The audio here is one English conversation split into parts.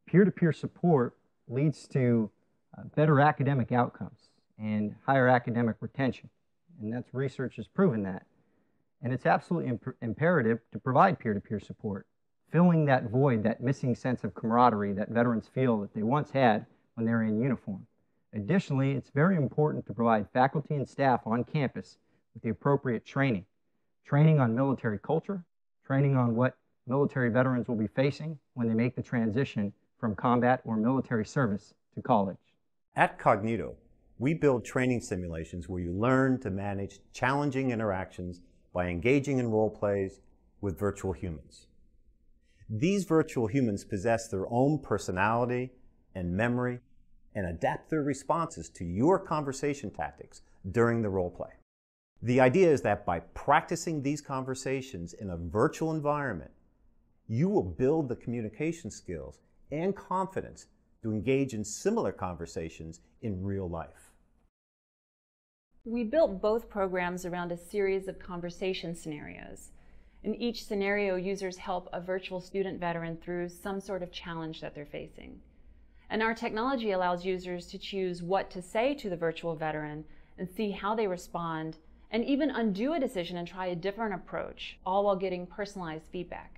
Peer-to-peer support leads to better academic outcomes and higher academic retention. And that's research has proven that. And it's absolutely imperative to provide peer-to-peer support, filling that void, that missing sense of camaraderie that veterans feel that they once had when they were in uniform. Additionally, it's very important to provide faculty and staff on campus with the appropriate training. Training on military culture, training on what military veterans will be facing when they make the transition from combat or military service to college. At Kognito, we build training simulations where you learn to manage challenging interactions by engaging in role plays with virtual humans. These virtual humans possess their own personality and memory and adapt their responses to your conversation tactics during the role play. The idea is that by practicing these conversations in a virtual environment, you will build the communication skills and confidence to engage in similar conversations in real life. We built both programs around a series of conversation scenarios. In each scenario, users help a virtual student veteran through some sort of challenge that they're facing. And our technology allows users to choose what to say to the virtual veteran and see how they respond, and even undo a decision and try a different approach, all while getting personalized feedback.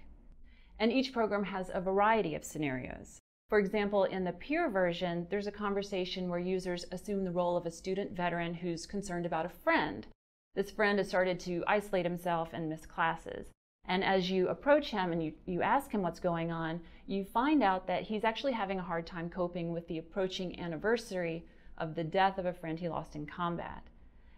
And each program has a variety of scenarios. For example, in the peer version, there's a conversation where users assume the role of a student veteran who's concerned about a friend. This friend has started to isolate himself and miss classes. And as you approach him and you ask him what's going on, you find out that he's actually having a hard time coping with the approaching anniversary of the death of a friend he lost in combat.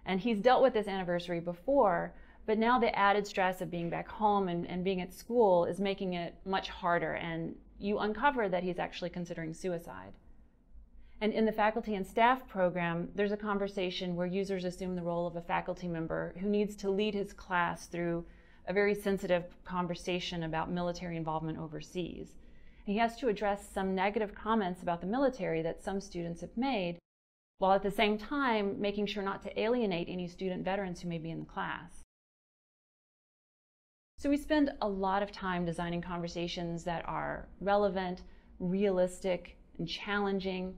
And he's dealt with this anniversary before, but now the added stress of being back home and being at school is making it much harder, and you uncover that he's actually considering suicide. And in the faculty and staff program, there's a conversation where users assume the role of a faculty member who needs to lead his class through a very sensitive conversation about military involvement overseas. And he has to address some negative comments about the military that some students have made, while at the same time making sure not to alienate any student veterans who may be in the class. So we spend a lot of time designing conversations that are relevant, realistic, and challenging,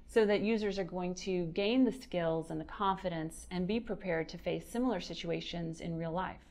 so that users are going to gain the skills and the confidence and be prepared to face similar situations in real life.